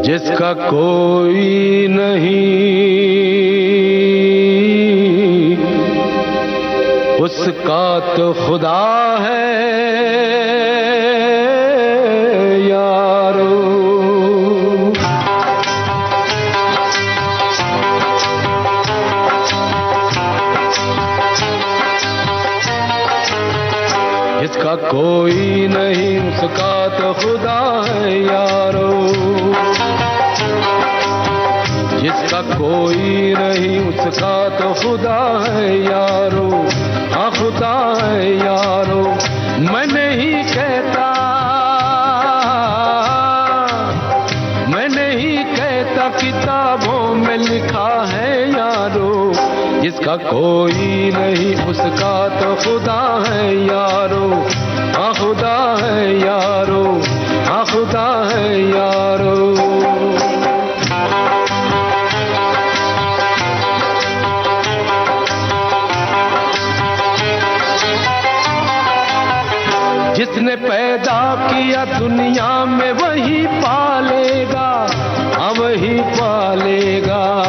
जिसका कोई नहीं उसका तो खुदा है यारो। जिसका कोई नहीं उसका तो खुदा है यारो। जिसका कोई नहीं उसका तो खुदा है यारो। हाँ खुदा है यारो। मैं नहीं कहता किताबों में लिखा है यारो। जिसका कोई नहीं उसका तो खुदा है यारो। हाँ खुदा है यारो। हाँ खुदा है यारो। जिसने पैदा किया दुनिया में वही पालेगा। हाँ वही पालेगा।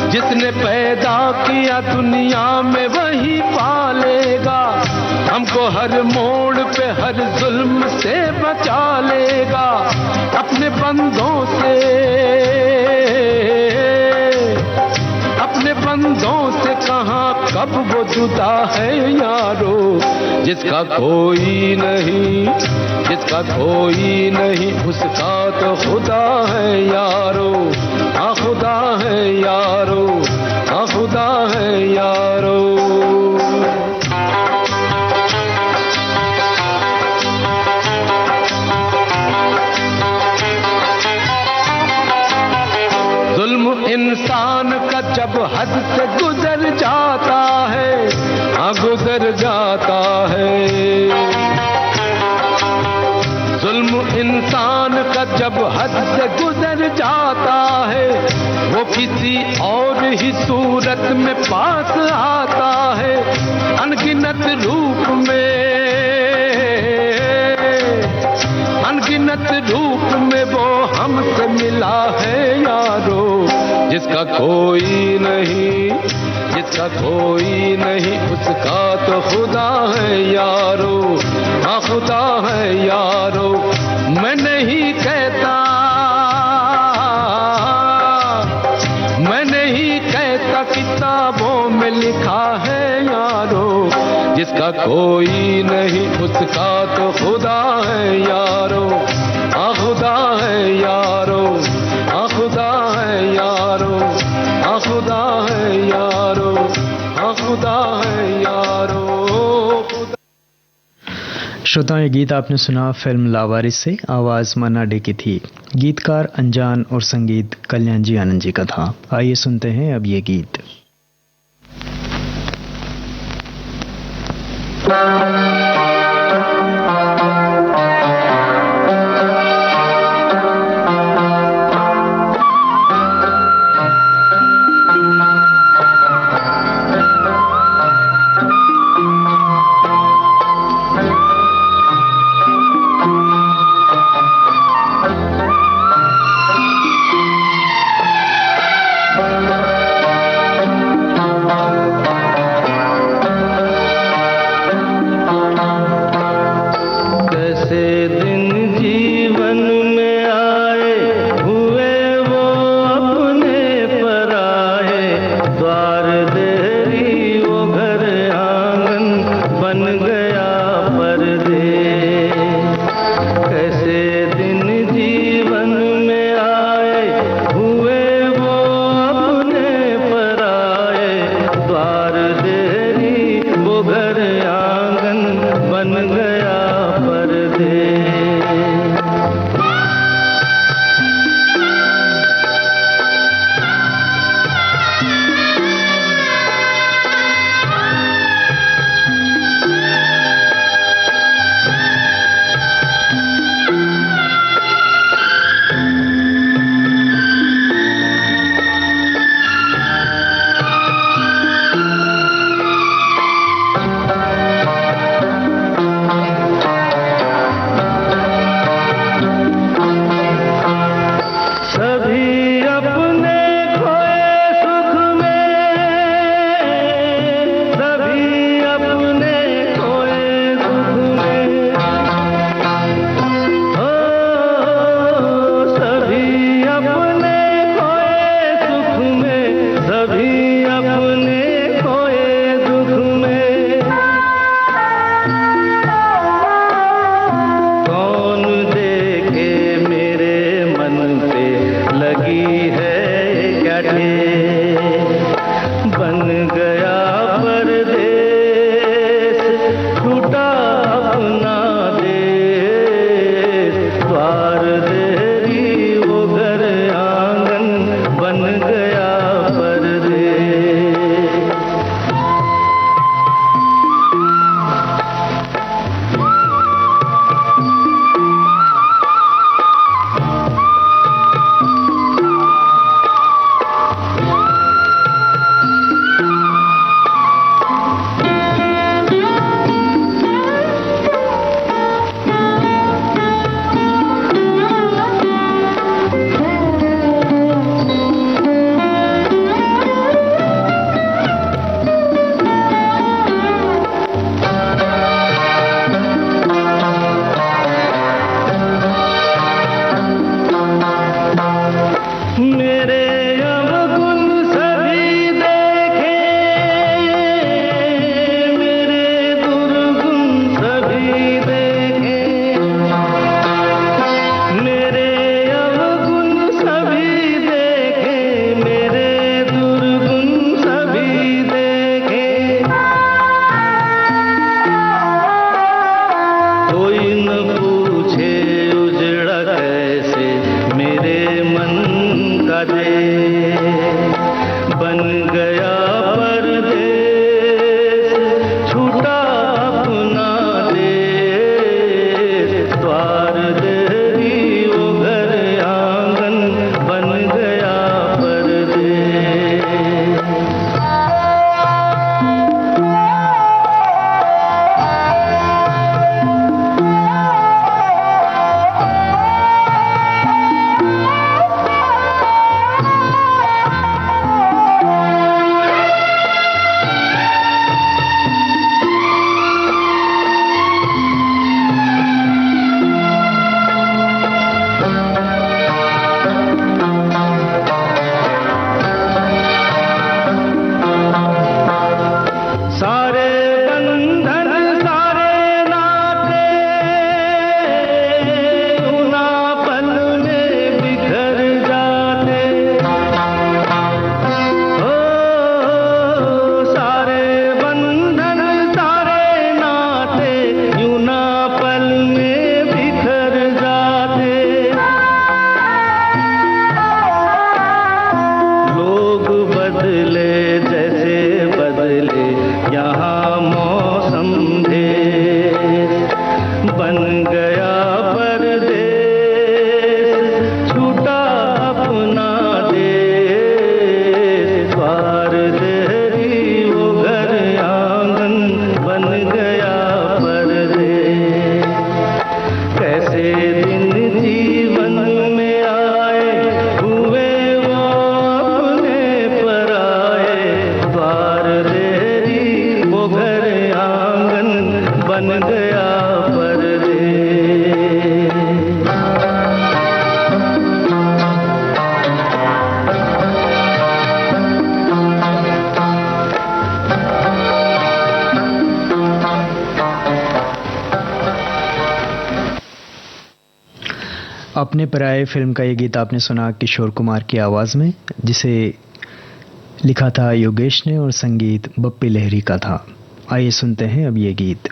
जिसने पैदा किया दुनिया में वही पालेगा। हमको हर मोड़ पे हर जुल्म से बचा लेगा। अपने बंदों से कहाँ कब वो जुदा है यारो। जिसका कोई नहीं उसका तो खुदा है यारो। हाँ खुदा है यारो। हाँ खुदा है यारो। जुल्म इंसान का जब हद से गुजर जाता है। हाँ गुजर जाता है। जुल्म इंसान का जब हद से गुजर जाता है। वो किसी और ही सूरत में पास आता है। अनगिनत रूप में वो हमसे मिला है यारो। जिसका कोई नहीं उसका तो खुदा है यारो। हाँ खुदा है यारो। मैं नहीं कहता किताबों में लिखा है यारो। जिसका कोई नहीं उसका तो खुदा है यारो। हाँ खुदा है यारो। हाँ खुदा है यारो। हाँ खुदा है यारो। हाँ खुदा है यारो। श्रोताओं, ये गीत आपने सुना फिल्म लावारिस से। आवाज़ मन्ना डे की थी। गीतकार अनजान और संगीत कल्याण जी आनंद जी का था। आइए सुनते हैं अब ये गीत। कोई न पूछे उजड़ा कैसे मेरे मन का देश। बन गया परदेश, छूटा अपना देश, द्वार देरी वो घर आंगन बन गया परदेश। अपने पराये फिल्म का ये गीत आपने सुना किशोर कुमार की आवाज़ में, जिसे लिखा था योगेश ने और संगीत बप्पी लहरी का था। आइए सुनते हैं अब ये गीत।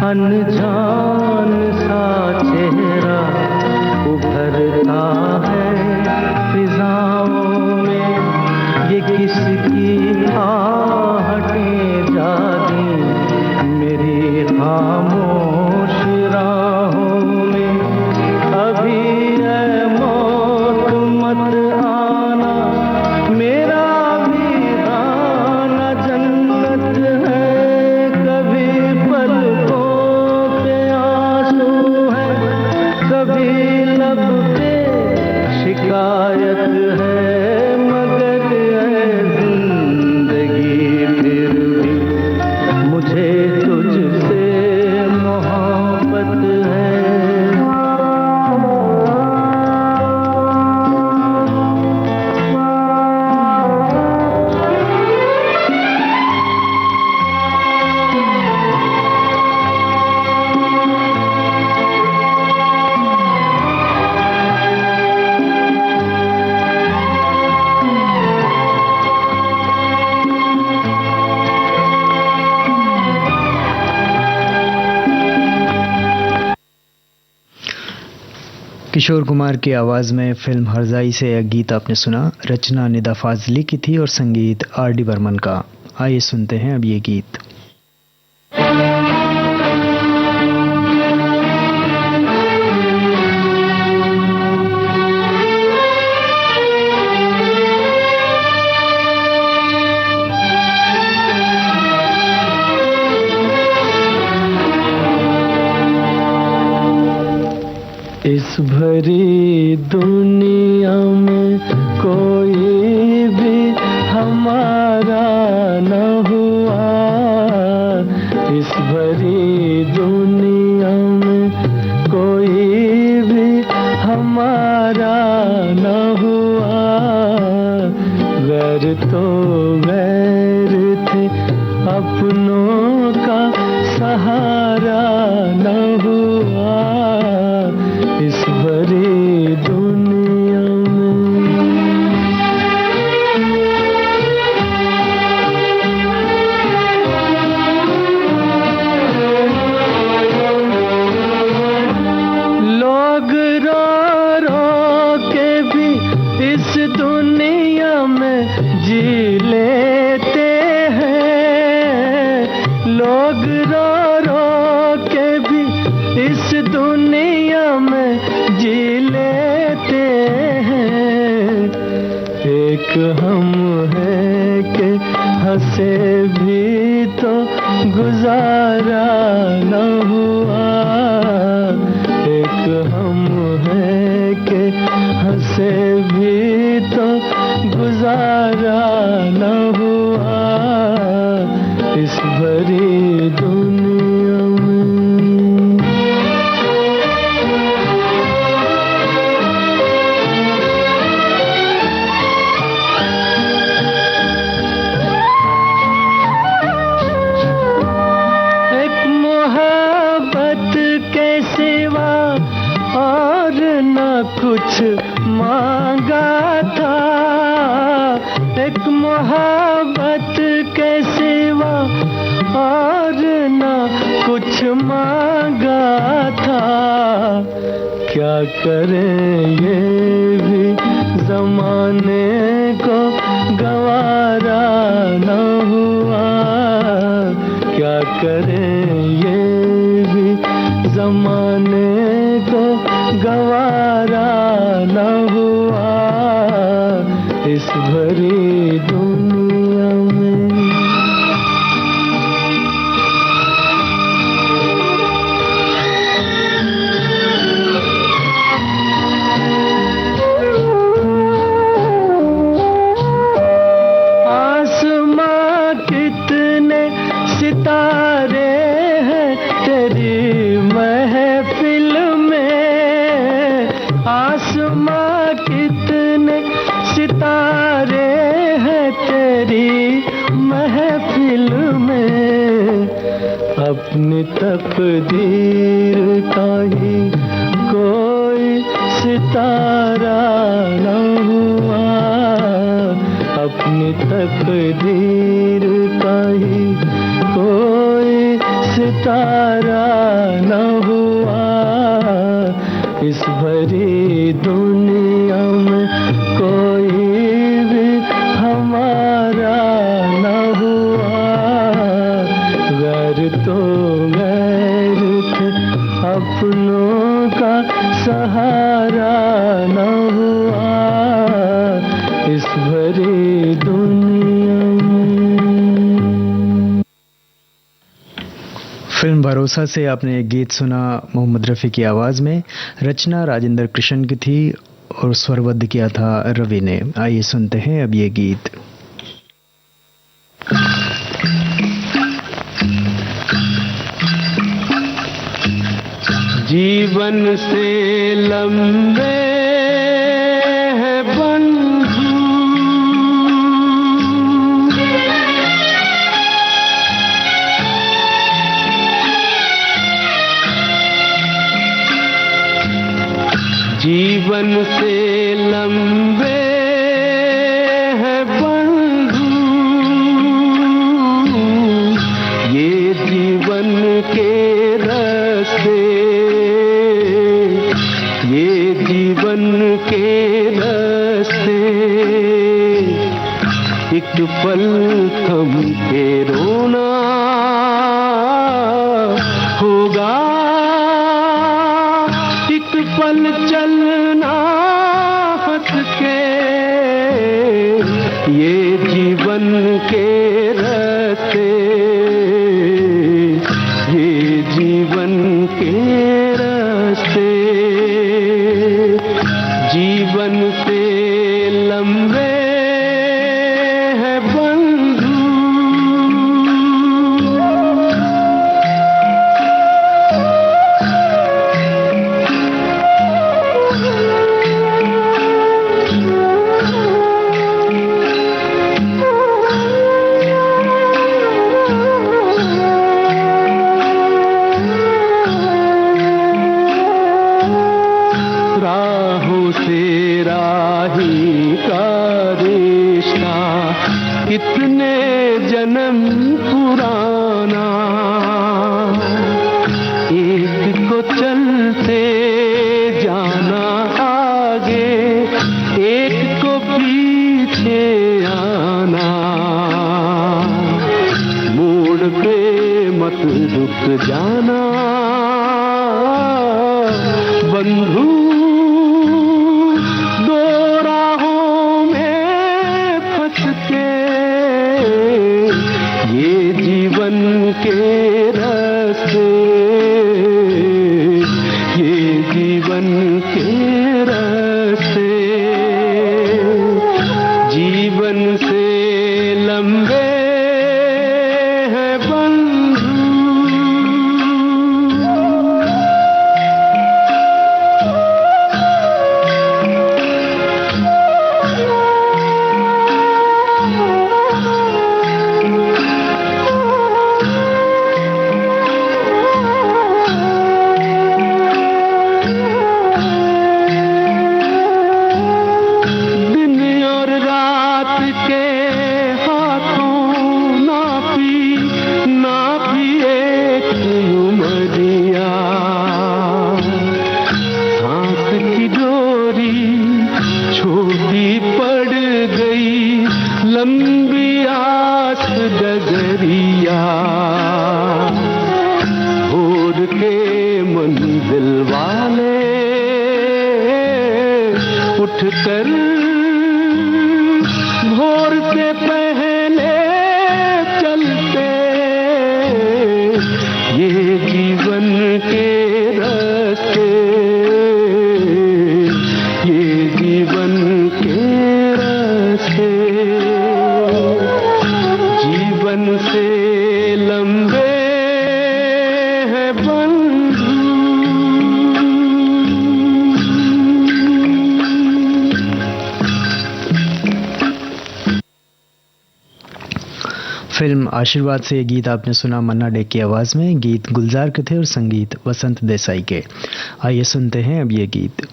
अनजान सा चेहरा उभरता है फिजाओं में, ये किसकी आहटें जागी मेरी खामोश राहों में। अभी है मौत मत आना, मेरा भी आना जन्नत है। कभी पलकों पे आंसू है, कभी लब पे शिकायत है, मगर है जिंदगी फिर भी मुझे तुझसे मोहब्बत है। किशोर कुमार की आवाज़ में फिल्म हरजाई से यह गीत आपने सुना। रचना निदा फाजली की थी और संगीत आर डी बर्मन का। आइए सुनते हैं अब ये गीत। इस भरी दुनिया में कोई भी हमारा न हुआ, इस भरी दुनिया में कोई भी हमारा न हुआ। गैर तो गैर थे, अपनों का सहारा न हुआ इस भरी दुनिया में। लोग रो रो के भी इस दुनिया में जी लेते हैं, लोग रो रो के भी इस दुनिया में जी लेते हैं। एक हम है कि हंसे भी तो गुजारा न हुआ, एक हम है कि हंसे भी तो गुजारा न हुआ इस भरी दुनिया में। कुछ मांगा था, एक मोहब्बत के सिवा और न कुछ मांगा था। क्या करें ये भी जमाने को गवारा न हुआ, क्या करें ये भी जमाने को गवारा न हुआ इस भरी दुनिया में। आसमां कितने सितारे हैं तेरी महफिल में, आसमां कितने सितारे हैं तेरी महफिल में। अपनी तकदीर का ही कोई सितारा न हुआ, अपनी तकदीर का ही कोई सितारा न हुआ, इस भरी दुनिया में कोई भी हमारा न हुआ। गैर तो गैर थे, अपनों का सहारा न हुआ, इस भरी दुनिया में। फिल्म भरोसा से आपने एक गीत सुना मोहम्मद रफ़ी की आवाज़ में। रचना राजेंद्र कृष्ण की थी और स्वरबद्ध किया था रवि ने। आइए सुनते हैं अब ये गीत। जीवन से लंबे हैं बंधु, जीवन से लंबे हैं बंधु, ये जीवन के रास्ते, ये जीवन के रास्ते। एक पल थम के रोना होगा, एक पल चलना हंस के, ये जीवन के रास्ते, ये जीवन के रास्ते। जीवन से लंबे हैं बंधु। राहों से राही का रिश्ता कितने जन्म पुराना, एक को चलते जाना आगे, एक को पीछे आना। मोड़ पे मत रुक जाना बंधु, दो राहों में फंस के, ये जीवन के रास्ते, ये जीवन के रास्ते। जीवन से लंबे हैं बंधु। लंबी आस डगरिया, भोर के मंजिल वाले उठकर भोर से पहले चलते, ये जीवन के रास्ते, ये जीवन के रास्ते। जीवन से लंबे हैं बंधु। फिल्म आशीर्वाद से ये गीत आपने सुना मन्ना डे की आवाज़ में। गीत गुलजार के थे और संगीत वसंत देसाई के। आइए सुनते हैं अब ये गीत।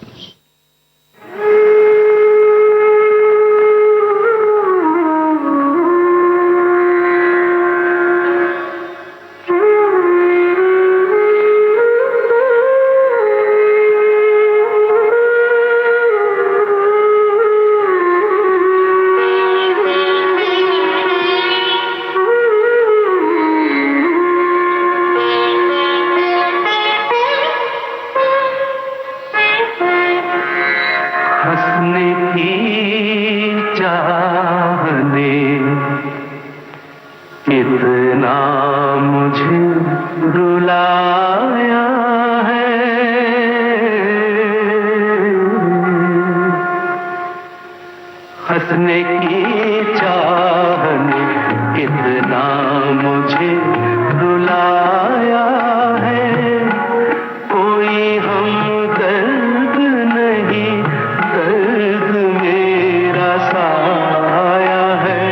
हंसने की चाह ने कितना मुझे रुलाया है, कोई हमदर्द नहीं, दर्द मेरा साया है।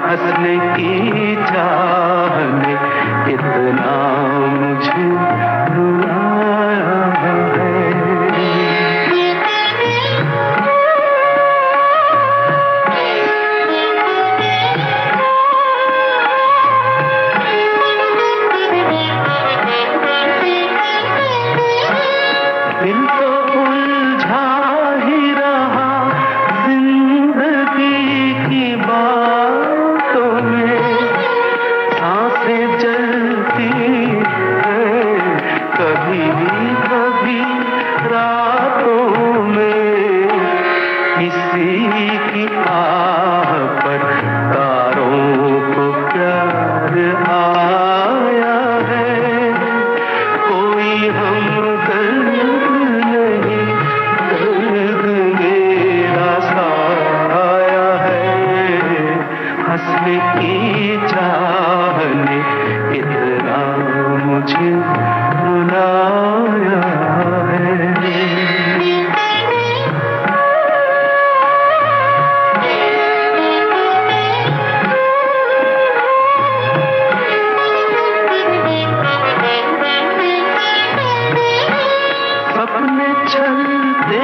हंसने की चाह ने कितना मुझे रुलाया है। दिल तो उलझा ही रहा जिंदगी की बातों में, सांसें चलती हैं कभी कभी रातों में, किसी की आह पर तारों को प्यार आया है, कोई हमदर्द नहीं, दर्द मेरा साया है। हंसने की चाह ने कितना मुझे रुलाया है। सपने चलते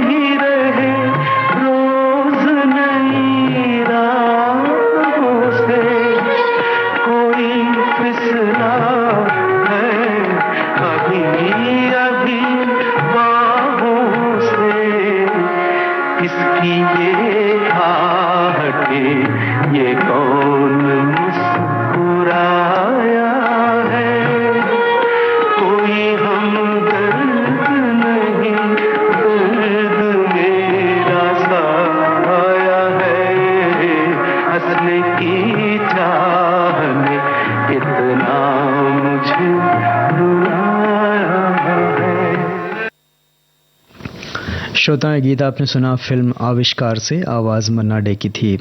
ही रहे रोज नई राहों से, कोई फिसला है अभी अभी बाहों से, किसकी ये आहटें, ये कौन मुस्कुराया है, कोई हमदर्द नहीं, दर्द मेरा साया है। हंसने की चाह ने कितना मुझे रुलाया है। श्रोताएं, गीत आपने सुना फिल्म आविष्कार से, आवाज़ मन्ना डे की थी।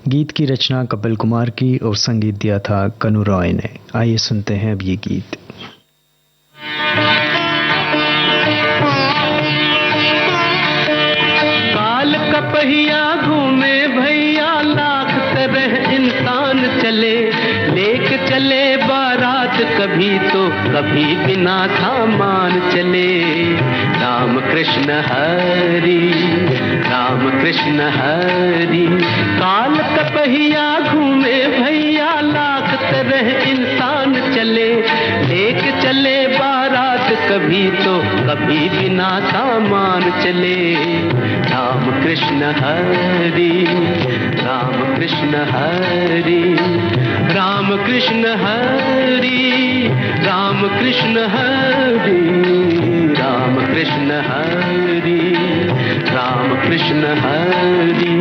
गीत की रचना कपिल कुमार की और संगीत दिया था कनु रॉय ने। आइए सुनते हैं अब ये गीत। काल का पहिया घूमे भैया, लाख तरह इंसान चले, लेके चले बारात कभी तो कभी बिना सामान चले। राम कृष्ण हरि, राम कृष्ण हरि। काल का पहिया घूमे भैया, लाख तरह इंसान चले, लेके चले बारात कभी तो कभी बिना सामान चले। राम कृष्ण हरि, राम कृष्ण हरि, राम कृष्ण हरि, राम कृष्ण हरि, राम कृष्ण हरि, राम कृष्ण हरि।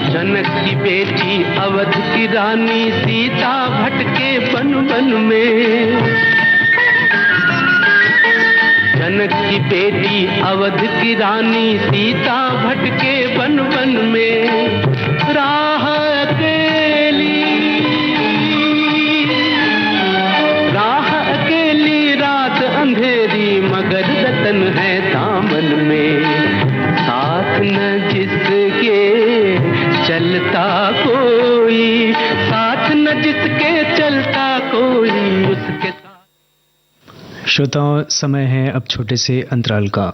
जनक की बेटी अवध की रानी सीता भटके वन वन में। जनक की बेटी अवध की रानी सीता भटके वन वन में। राह अकेली, राह अकेली, रात अंधेरी, मगर रतन है दामन में। साथ न जिसके चलता कोई, साथ न जिसके चलता कोई, उसके साथ। श्रोताओं, समय है अब छोटे से अंतराल का।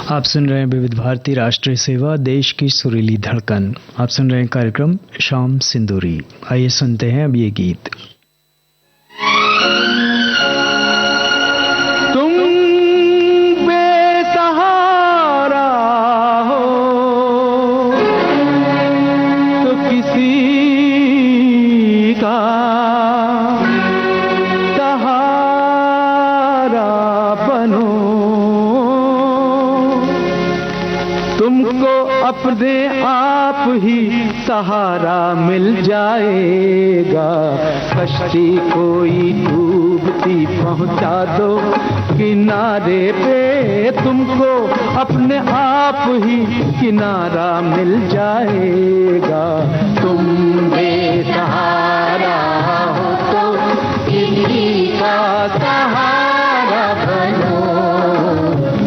आप सुन रहे हैं विविध भारती राष्ट्रीय सेवा, देश की सुरीली धड़कन। आप सुन रहे हैं कार्यक्रम शाम सिंदूरी। आइए सुनते हैं अब ये गीत। तुम बेसहारा हो तो किसी का सहारा बनो, तुमको अपने आप ही सहारा मिल जाएगा। कश्ती कोई डूबती पहुंचा दो किनारे पे, तुमको अपने आप ही किनारा मिल जाएगा। तुम बेसहारा हो तो किसी का सहारा बनो,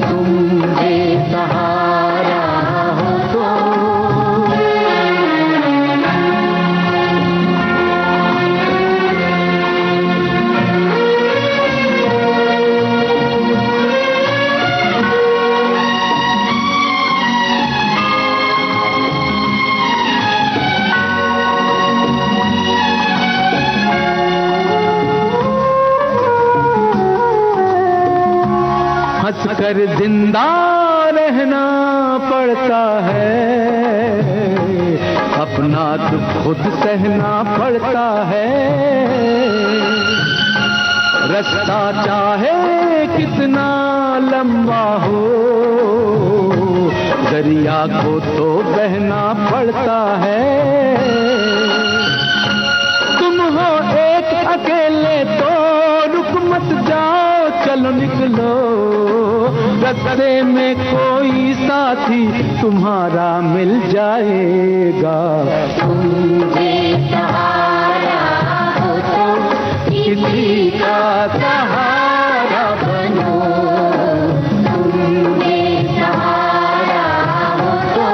तुम बेसहारा हो तो। हंसकर जिंदा रहना पड़ता है, अपना दुख खुद सहना पड़ता है। रास्ता चाहे कितना लंबा हो, दरिया को तो बहना पड़ता है। तुम हो एक अकेले तो रुक मत जाओ, चलो निकलो, रास्ते में कोई साथी तुम्हारा मिल जाएगा। तुम बेसहारा हो तो किसी का सहारा बनो, तुम बेसहारा हो तो।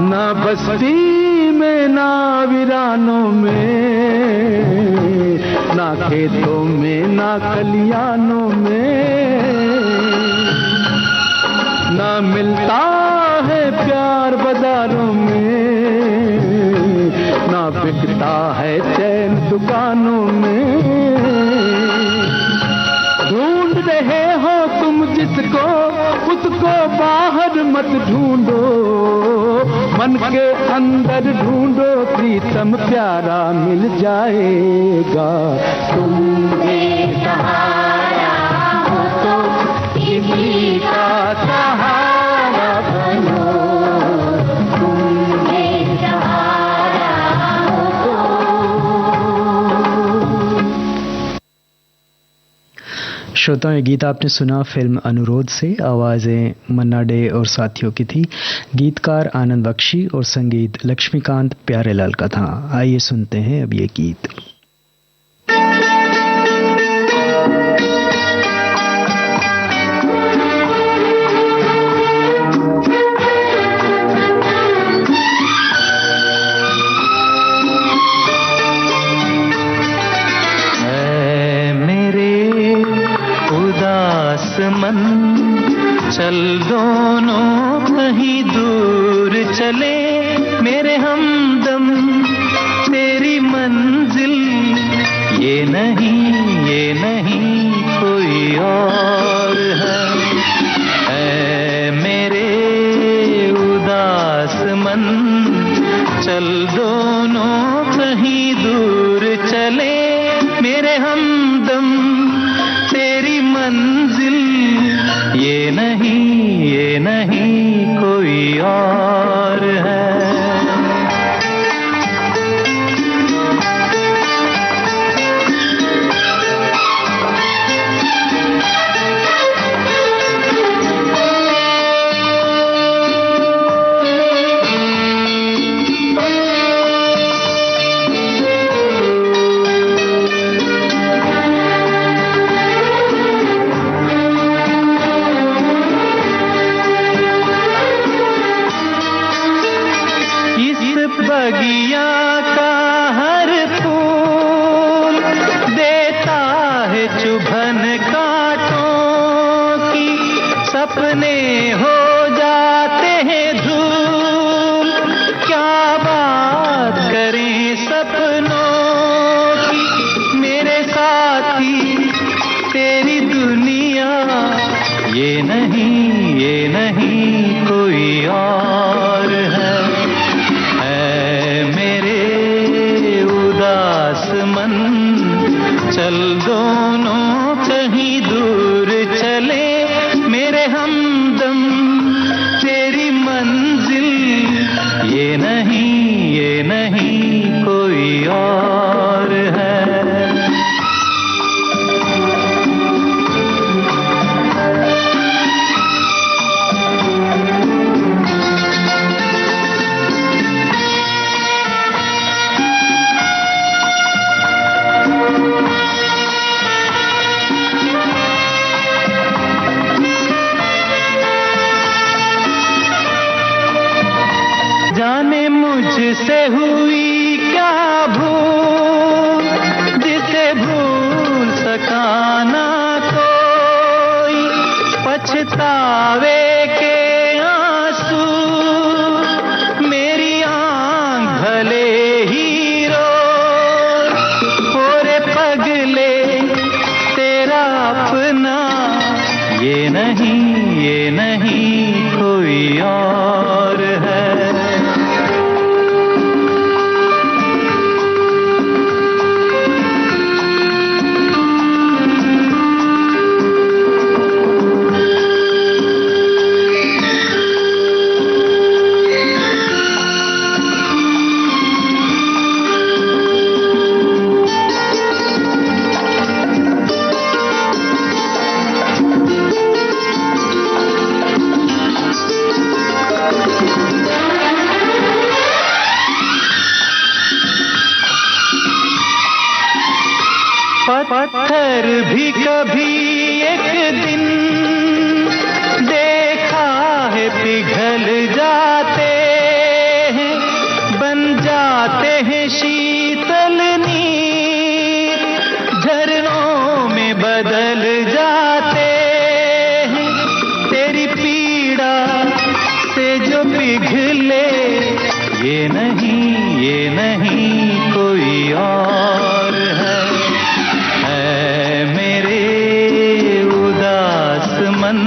ना बस्ती में ना वीरानों में, ना खेतों में ना खलियानों में, ना मिलता है प्यार बाजारों में, ना बिकता है चैन दुकानों में। ढूंढ रहे हो तुम जिसको, उसको बाहर मत ढूंढो, मन के अंदर ढूंढो, प्रीतम प्यारा मिल जाएगा। तुम बेसहारा हो तो किसी का सहारा बनो, तुम बेसहारा हो तो। श्रोताओं, ये गीत आपने सुना फिल्म अनुरोध से। आवाज़ें मन्ना डे और साथियों की थी। गीतकार आनंद बख्शी और संगीत लक्ष्मीकांत प्यारेलाल का था। आइए सुनते हैं अब ये गीत। मन चल दोनों कहीं दूर चले, मेरे हमदम तेरी मंजिल ये नहीं कोई और है। मेरे उदास मन चल दोनों कहीं दूर चले, मेरे हमदम तेरी मंजिल ये नहीं कोई और है। घन कांटों की सपने हो जाते हैं धूल। क्या बात करें सपनों की मेरे साथी तेरी दुनिया, ये नहीं कोई और है मेरे उदास मन। चल दोनों कहीं दूर चले मेरे हमदम, तेरी मंजिल ये नहीं कोई और है। जाने मुझसे हुई क्या भूल, जिसे भूल सका ना कोई। पछतावे के आंसू मेरी आंख भले ही रोए। ओरे पगले तेरा अपना ये नहीं कोई और है। पत्थर भी कभी एक दिन देखा है पिघल जाते हैं, बन जाते हैं शीतल नीर, झरनों में बदल जाते हैं। तेरी पीड़ा से जो पिघले ये नहीं कोई और है मेरे उदास मन।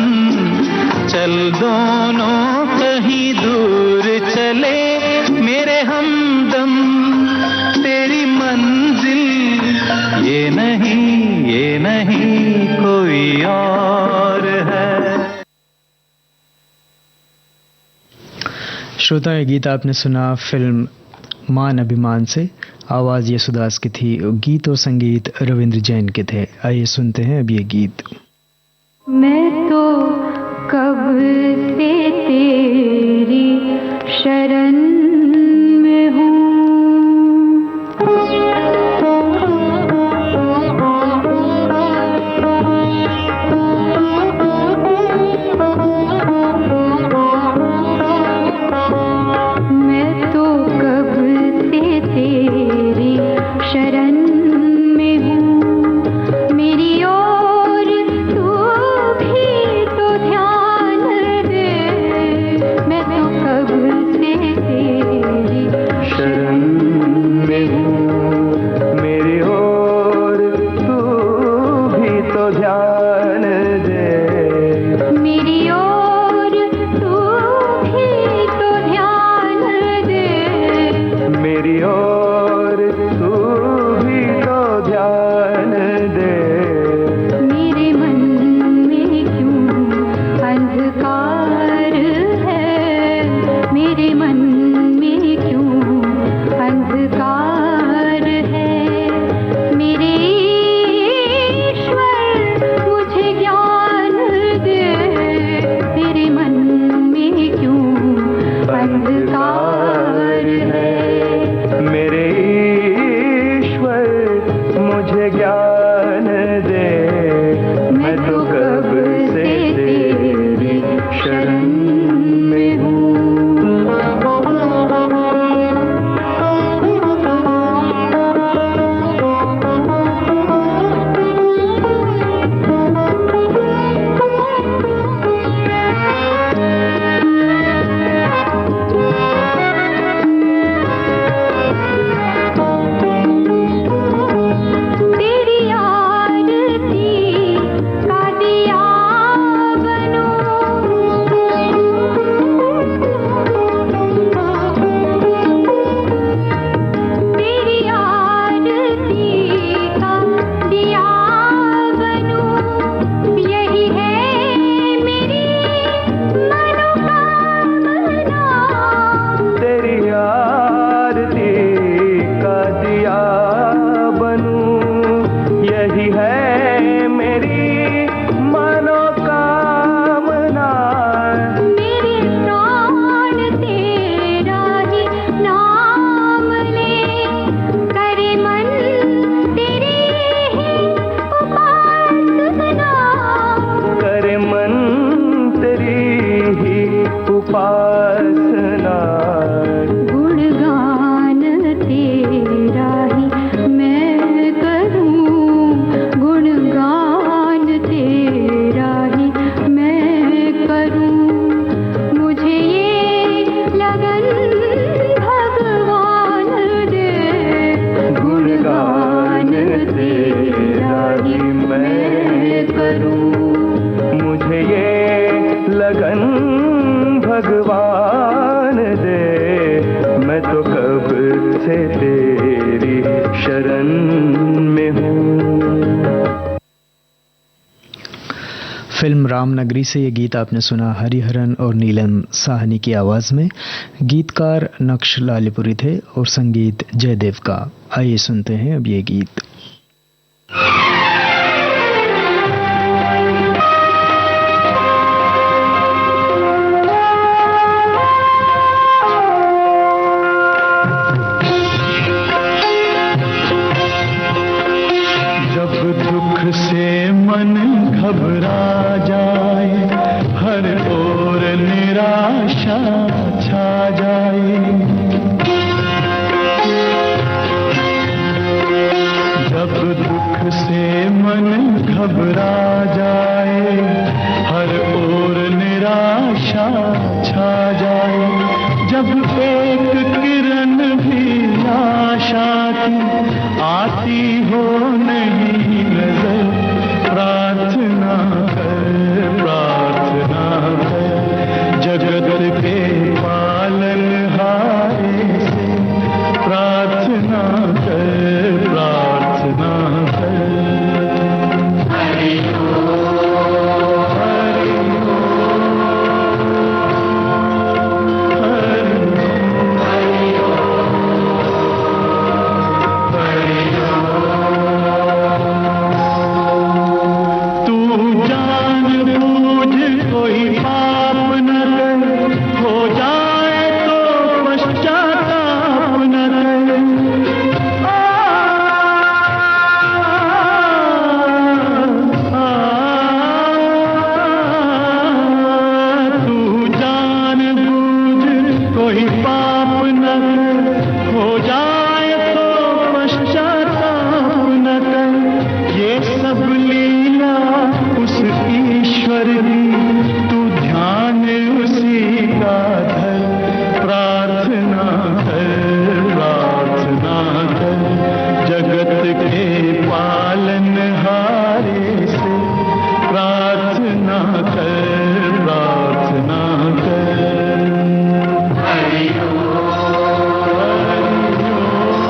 चल दोनों कहीं दूर चले मेरे हमदम, तेरी मंजिल ये नहीं कोई और है। श्रोता, ये गीत आपने सुना फिल्म मान अभिमान से। आवाज़ यशुदास की थी, गीत और संगीत रविंद्र जैन के थे। आइए सुनते हैं अब ये गीत। मैं तो कब से तेरी शरण में हूँ, मैं तो कब से तेरी शरण में हूँ। मेरी ओर तू भी तो ध्यान दे, मैं तो कब से तेरी शरण में हूँ। मेरी ओर तू भी तो ध्यान दे, मेरी ओर तू भी तो ध्यान दे। मेरी ओर तू भी तो ध्यान दे। मेरे मन में क्यों अंधकार है, मेरे मन में क्यों अंधकार है। मेरे ईश्वर करूं। मुझे ये लगन भगवान दे, मैं तो कब से तेरी शरण में हूँ। फिल्म रामनगरी से ये गीत आपने सुना हरिहरन और नीलम साहनी की आवाज़ में। गीतकार नक्श लालीपुरी थे और संगीत जयदेव का। आइए सुनते हैं अब ये गीत। घबरा जाए, हर ओर निराशा छा जाए, जब दुख से मन घबरा जाए, हर ओर निराशा छा जाए, जब एक किरण भी आशा की आती हो नहीं नजर, प्रार्थना कर, प्रार्थना कर, जगत के पालनहारे से प्रार्थना कर, प्रार्थना कर। हरि ओम, हरि ओम, हरि ओम, हरि ओम, हरि ओम। जान बूझ कोई पाप न कर, हो जाए तो पश्चाताप न कर। तू जान बूझ कोई पाप न कर, हो जाए तो पश्चाताप न कर। ये सब लीला उस ईश्वर की, तू ध्यान उसी का धर, प्रार्थना कर, प्रार्थना कर, जगत के पालनहारे से प्रार्थना कर, प्रार्थना कर। हरि ओम, हरि ओम,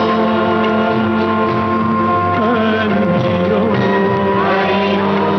हरि ओम, हरि ओम।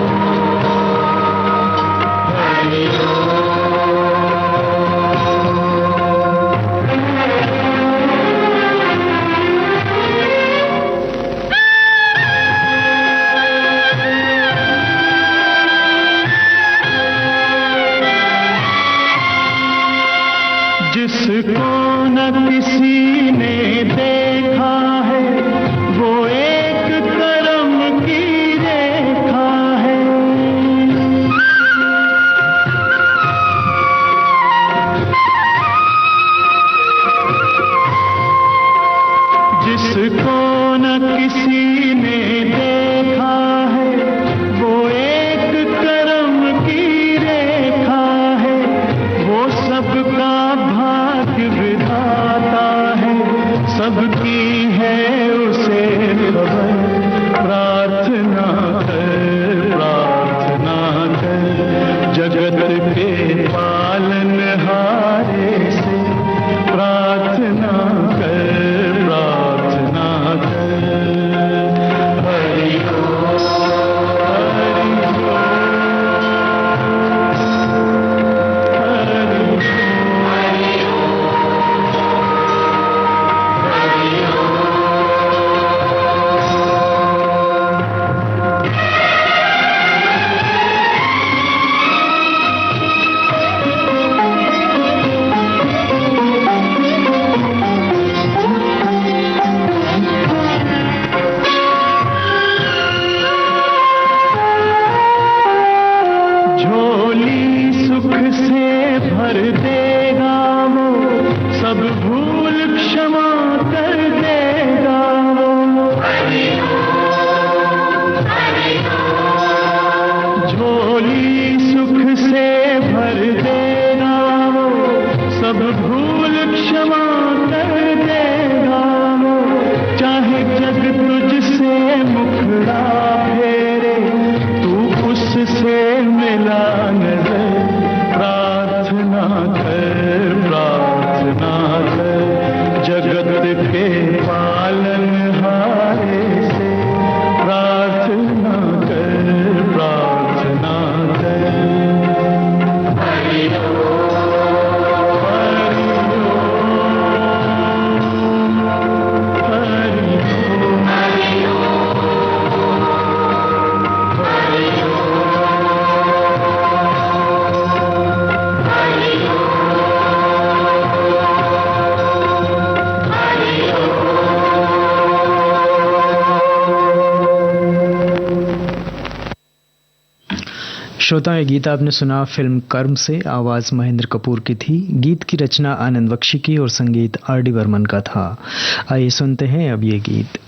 श्रोताओं, ये गीत आपने सुना फिल्म कर्म से। आवाज़ महेंद्र कपूर की थी। गीत की रचना आनंद बख्शी की और संगीत आर डी बर्मन का था। आइए सुनते हैं अब ये गीत।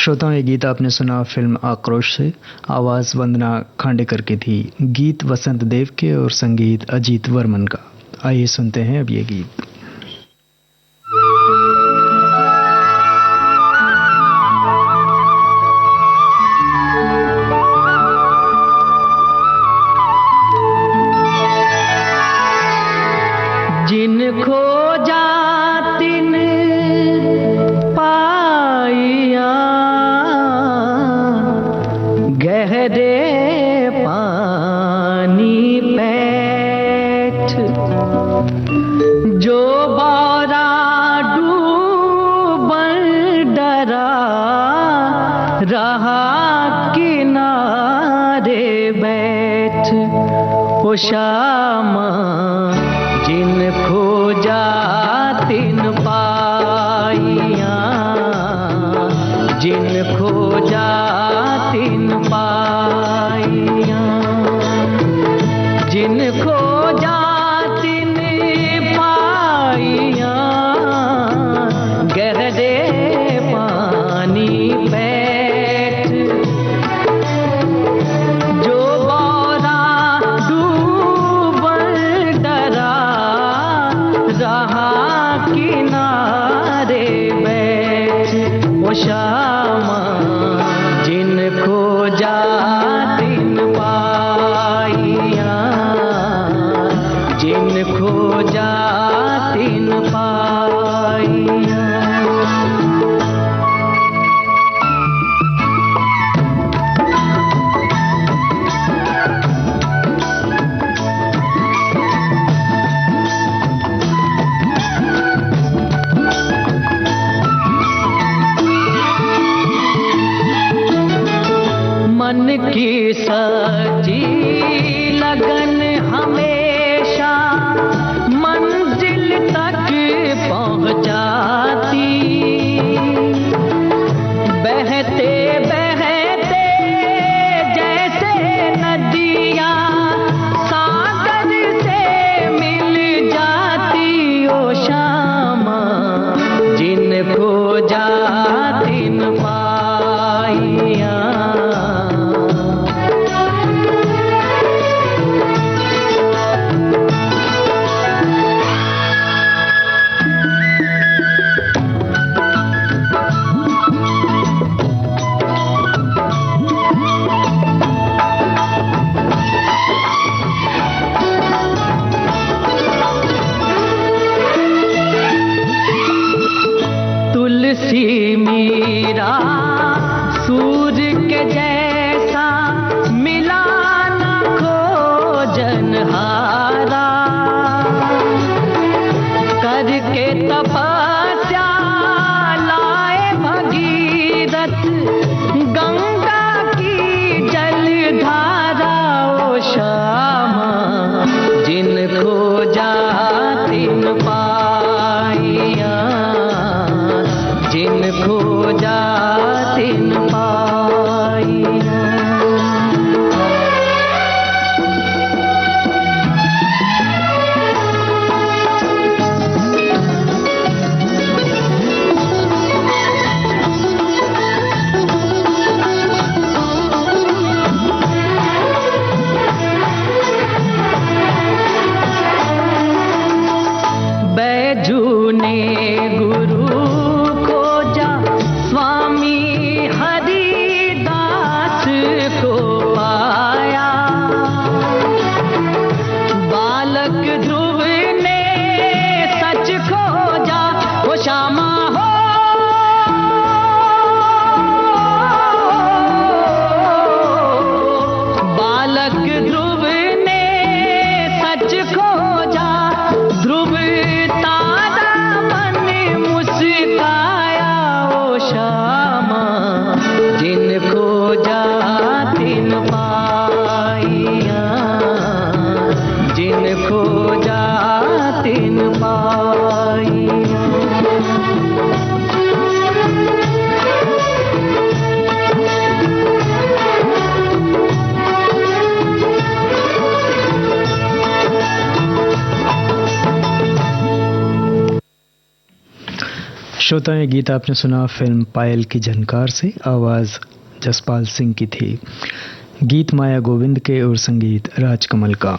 श्रोताओं, ये गीत आपने सुना फिल्म आक्रोश से। आवाज़ वंदना खांडेकर की थी, गीत वसंत देव के और संगीत अजीत वर्मन का। आइए सुनते हैं अब ये गीत। जिन खोजा तिन पाइया, गहरे पानी पैठ, जो बारा डूबन डरा रहा किनारे बैठ। ओ श्यामा जिन खोजा तिन पाइया, जिन खोजा तिन पाइया, जिन खोजा तिन पाइया, गहरे पानी बैठ, जो बौरा डूबन डरा रहा किनारे बैठ। ओ श्यामा जिन खोजा तिन पाइया, जिन खोजा तिन पाइया। मन की सजी लगन हमेशा मंजिल तक पहुंचाती, बहते बहते जैसे नदियाँ सागर से मिल जाती। ओ श्यामा जिन खोजा तिन पाइया, तुलसी मीरा सूर्य के जैसा मिला न खोजनहारा, करके तपस्या लाए भगीरथ गंगा की जलधारा। ओ श्यामा जिन खोजा तिन पाइया, जिन खोजा तिन पाइया। श्रोता ये गीत आपने सुना फिल्म पायल की झनकार से, आवाज़ जसपाल सिंह की थी। गीत माया गोविंद के और संगीत राजकमल का।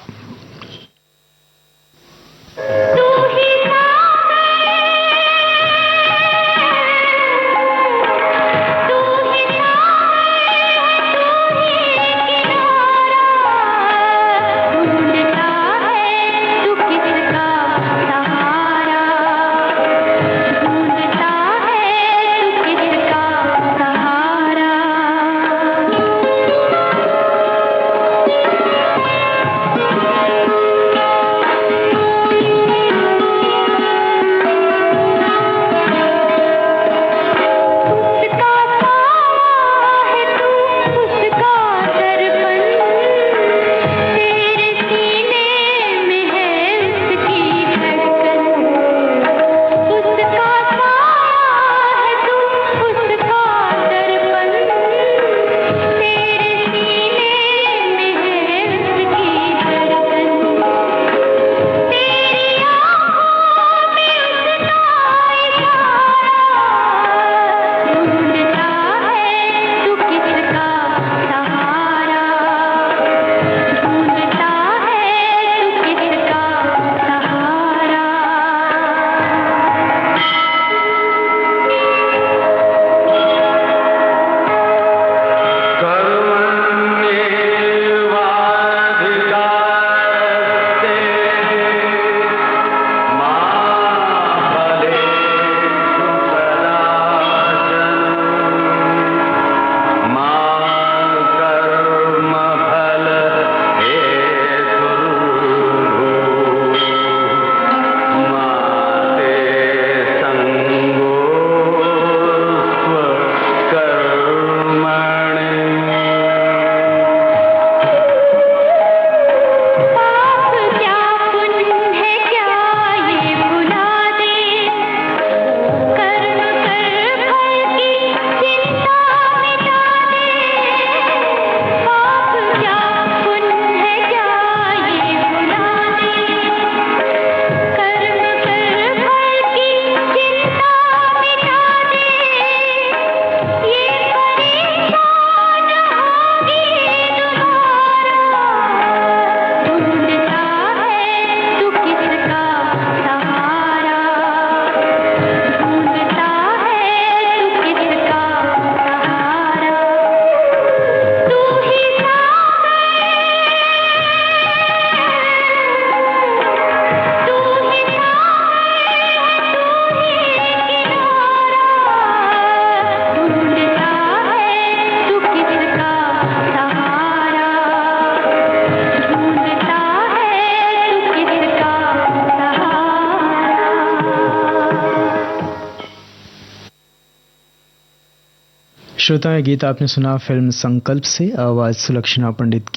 श्रोता ये गीत आपने सुना फिल्म संकल्प से, आवाज़ सुलक्षणा पंडित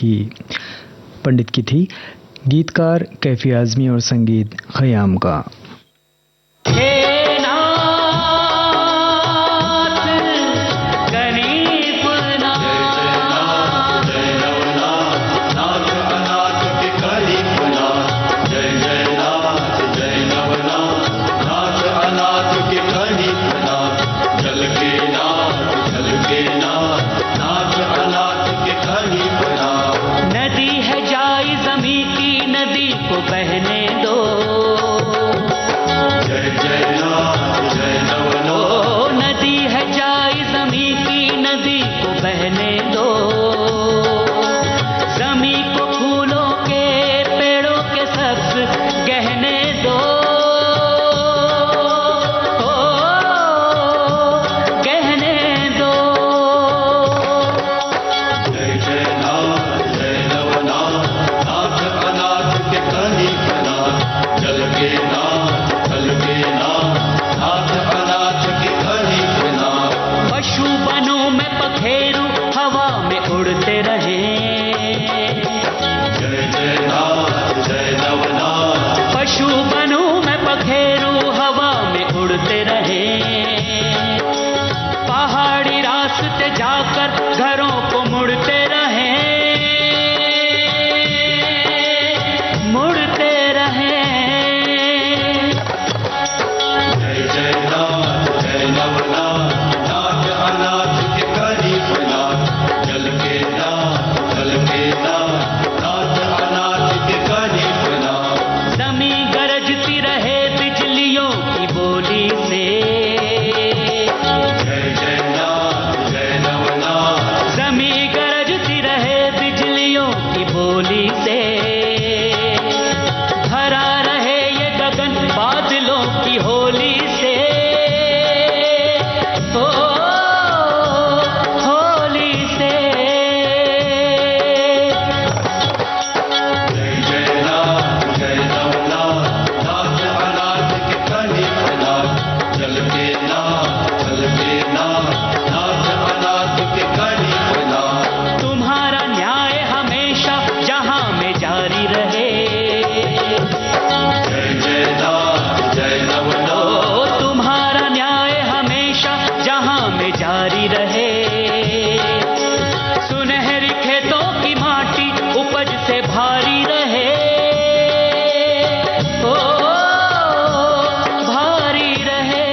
की थी। गीतकार कैफी आज़मी और संगीत खयाम का। से भरा रहे ये गगन बादलों की होली से। ओ होली से। तुम्हारा न्याय हमेशा जहां में जारी रहे। ओ तुम्हारा न्याय हमेशा जहां में जारी रहे। सुनहरी खेतों की माटी उपज से भारी रहे। ओ भारी रहे।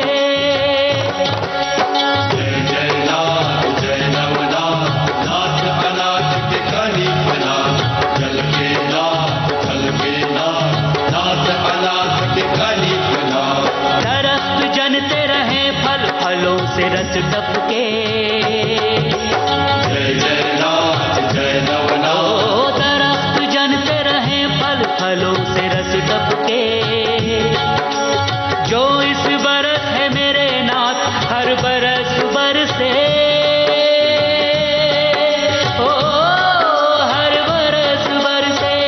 दरख्त जनते रहे फल फलों से रस टपके। ओ दरख्त जनते रहे फल फलों से रस टपके। जो इस बरस है मेरे नाथ हर बरस बरसे। ओ हर बरस बरसे।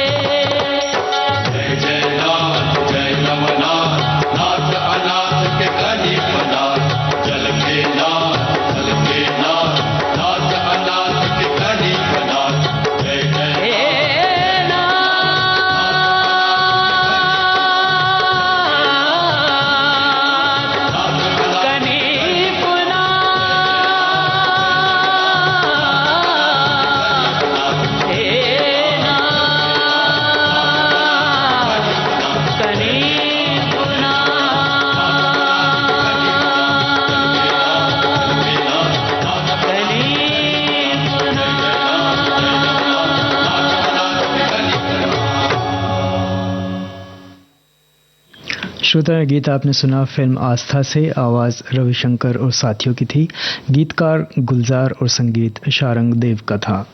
श्रोता, गीत आपने सुना फिल्म आस्था से। आवाज़ रविशंकर और साथियों की थी। गीतकार गुलजार और संगीत शारंग देव का था।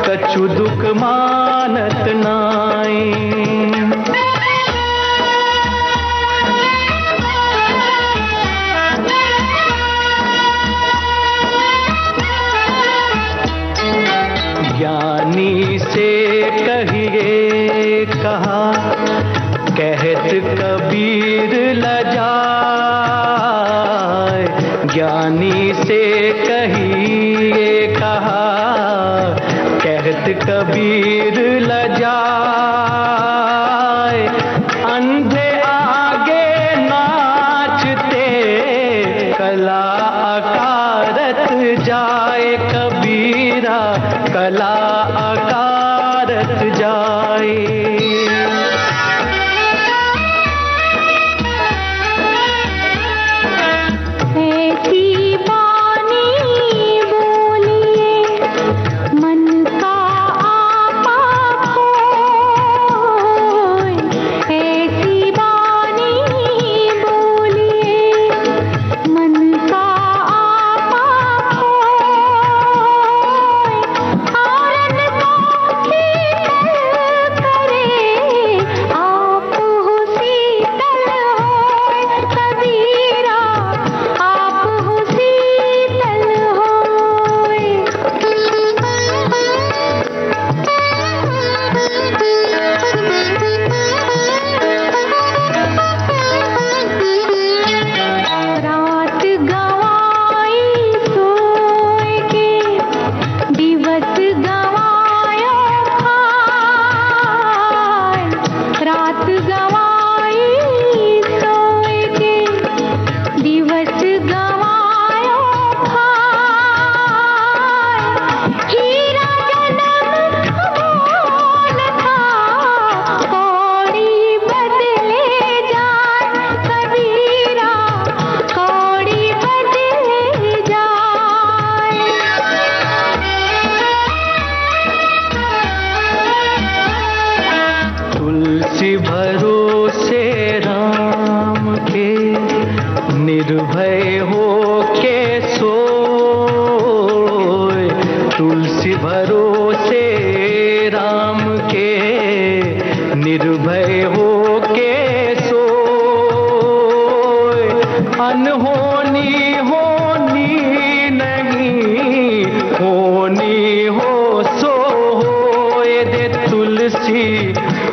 कछु दुख मानत नाई। ज्ञानी से कहिए कहा कहत कबीर लजाए। ज्ञानी से कहिए कहा कहत कबीर लजाए। अंधे आगे नाचते कला अकारत जाए। कबीरा कला अकारत जाए।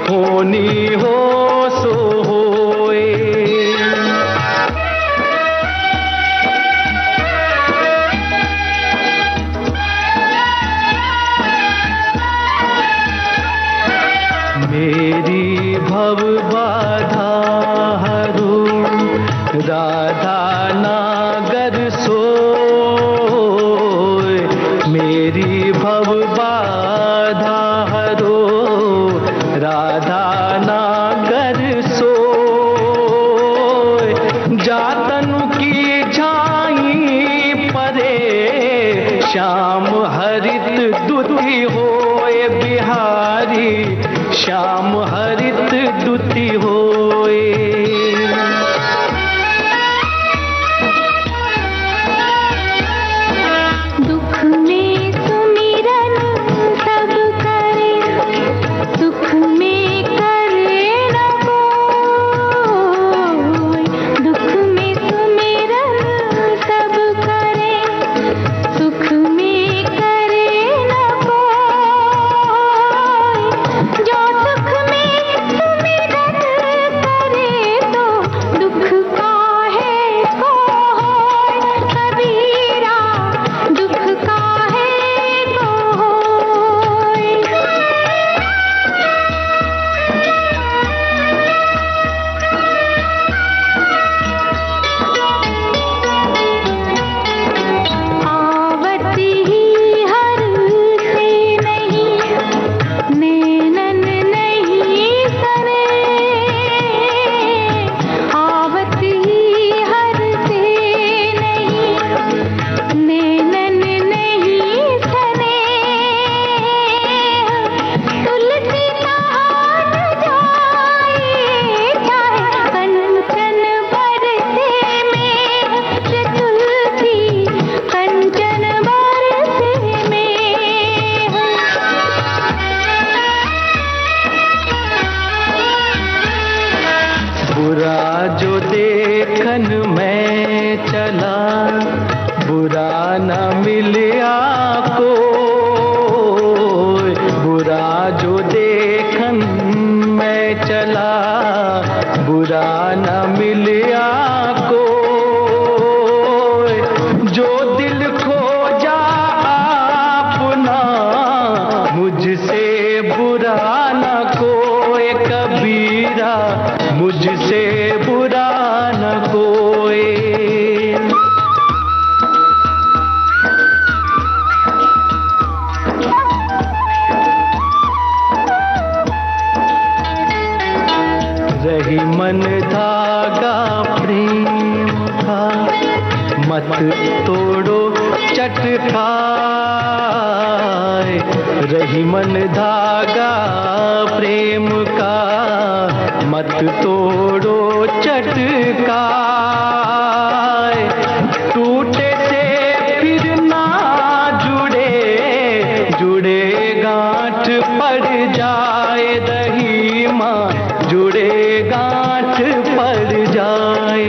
होनी हो सो होए। मेरी भव बाधा हरो राधा नागर सोए। मेरी भव बाधा हरो राधा नागर सोए। जातनु की छाई परे श्याम हरित दुति होए। बिहारी श्याम हरित दुति होए। दुख में सुमिरन सब करे, सुख में करे न कोई। दुख में सुमिरन सब करे, सुख में करे न कोई। जो सुख में सुमिरन करे तो दुख काहे को होय। कबीरा दुख काहे को होय। आवत ही हर से नहीं, नैनन नहीं सने। आवत ही हर से नहीं, नैनन नहीं सने। तुलसी नहान जाए, चाहे कंचन बरसे में। तुलसी कंचन बरसे में। बुरा जो देखन मैं चला, बुरा न मिलिया कोई। बुरा जो देखन मैं चला, बुरा न मिलिया कोई। जो दिल खोजा अपना, मुझसे बुरा न कोई। कबीरा मुझसे बुरा न कोई। रही मन धागा प्रेम का, मत तोड़ो चटकाए। रही मन धागा प्रेम का, मत तोड़ो चटकाए। टूटे से फिर ना जुड़े, जुड़े गांठ पड़ जाए। दही माँ जुड़े गांठ पड़ जाए।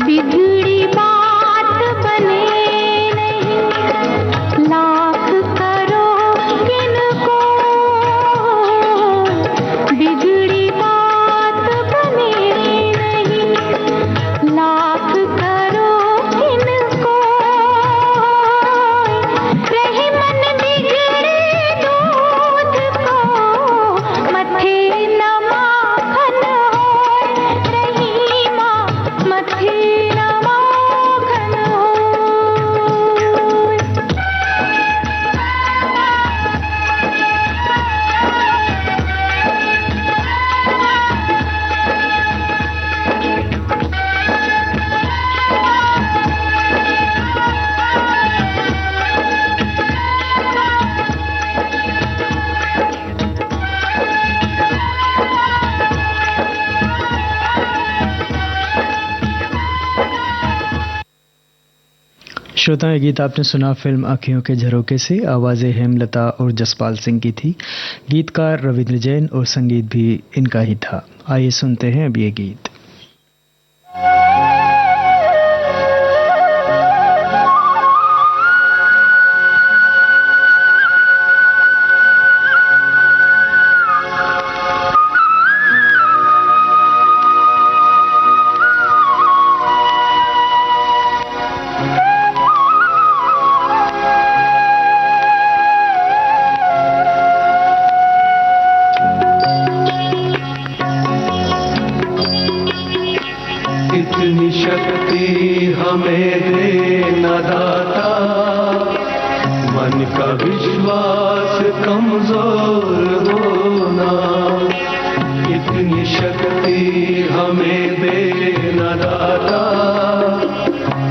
बिगड़ी बात बने नहीं, लाख करो किनको। बिगड़ी बात बने नहीं, लाख करो किनको। रही मन बिगड़े दूध को, मथे न माखन होय। रही माँ मथे न माखन होय। श्रोताओं, ये गीत आपने सुना फिल्म आँखियों के झरोके से। आवाज़ें हेमलता और जसपाल सिंह की थी। गीतकार रविंद्र जैन और संगीत भी इनका ही था। आइए सुनते हैं अब ये गीत। इतनी शक्ति हमें देना दाता, मन का विश्वास कमजोर होना। इतनी शक्ति हमें देना दाता,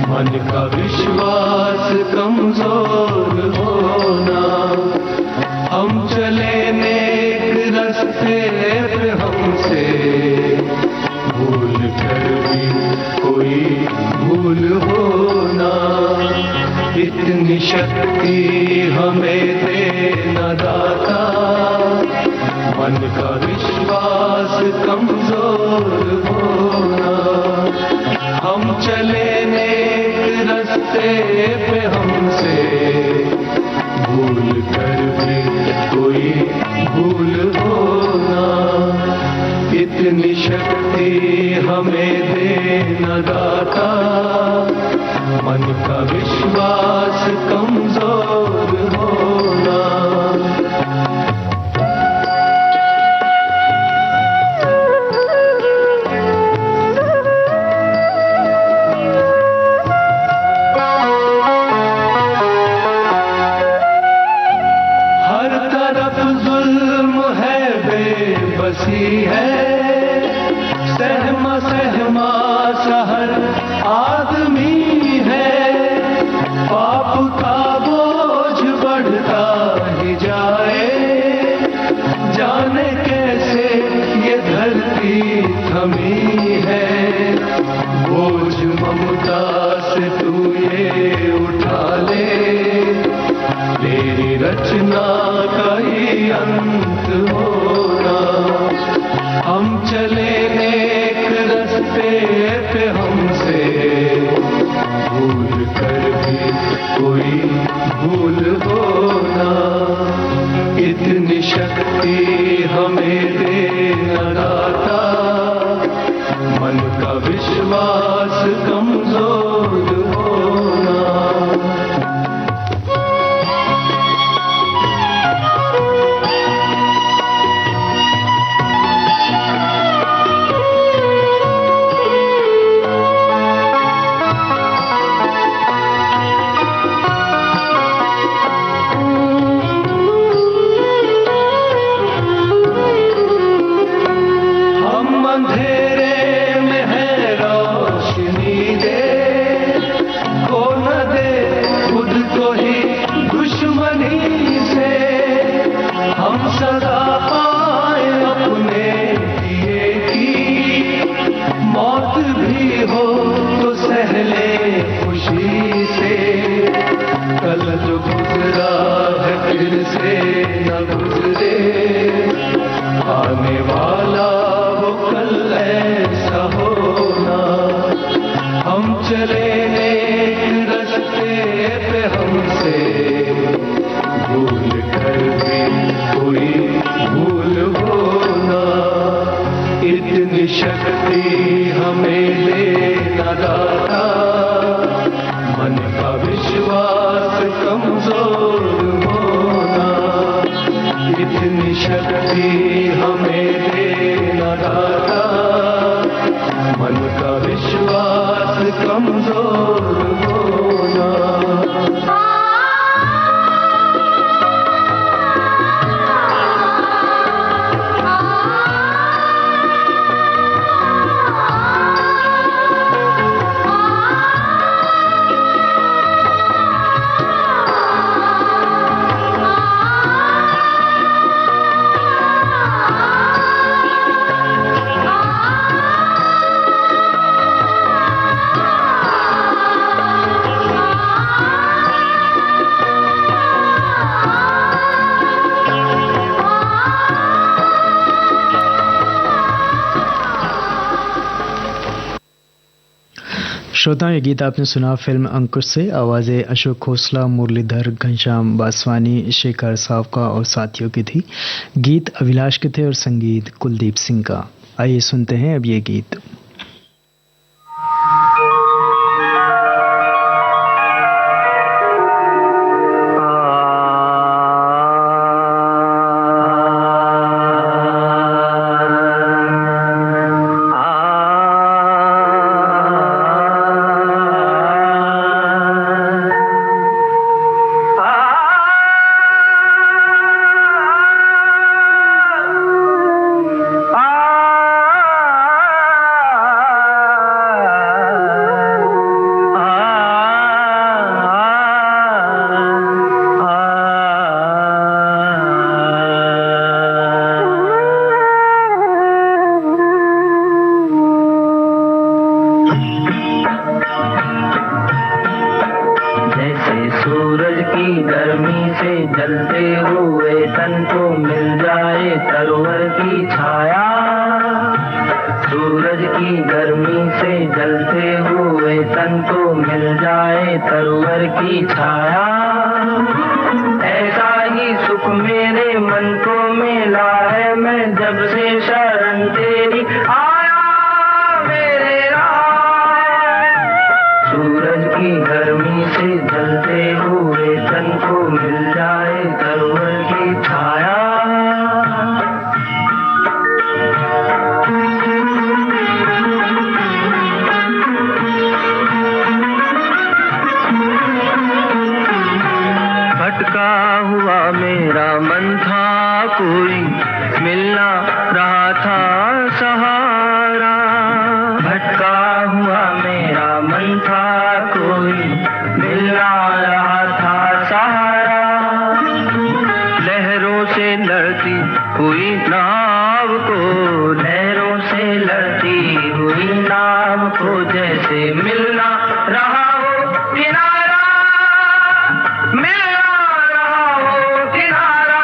मन का विश्वास कमजोर होना। हम चले नेक रास्ते पे हमसे भूल कर भी कोई भूल होना। इतनी शक्ति हमें देना दाता, मन का विश्वास कमजोर होना। हम चले नेक रास्ते पे हमसे भूल कर भी कोई भूल होना। इतनी शक्ति हमें देना दाता, मन का विश्वास कमजोर होना। हर तरफ जुल्म है, बेबसी है, सहमा सहमा शहर आदमी है। पाप का बोझ बढ़ता ही जाए, जाने कैसे ये धरती थमी है। बोझ ममता से तू ये उठा ले, तेरी रचना का ही अंत होना। हम चले नेक रास्ते पे हमसे भूल कर भी कोई भूल होना। इतनी शक्ति हमें देना दाता, मन का विश्वास कमजोर होना। सदा पाए अपने दिए की, मौत भी हो तो सहले खुशी से। कल जो गुजरा है फिर से न गुजरे, आने वाला वो कल ऐसा होना। हम चले नेक रास्ते पे हमसे भूल कर भी कोई भूल होना। इतनी शक्ति हमें देना दाता, मन का विश्वास कमजोर होना। इतनी शक्ति हमें देना दाता, मन का विश्वास कमजोर होना। श्रोताओं, ये गीत आपने सुना फिल्म अंकुश से। आवाज़ें अशोक खोसला, मुरलीधर, घनश्याम बासवानी, शेखर सावका और साथियों की थी। गीत अभिलाष के थे और संगीत कुलदीप सिंह का। आइए सुनते हैं अब ये गीत। तरवर की छाया। ऐसा ही सुख मेरे मन को मिला है, मैं जब से शरण तेरी आया मेरे राम। सूरज की गर्मी से जलते हुए तन को मिल जाए तरवर की छाया। भटका हुआ मेरा मन था, कोई मिलना रहा था सहारा। भटका हुआ मेरा मन था, कोई मिलना रहा था सहारा। लहरों से लड़ती हुई नाव को, लहरों से लड़ती हुई नाव को जैसे मिलना रहा हो किनारा, मिलना रहा हो किनारा।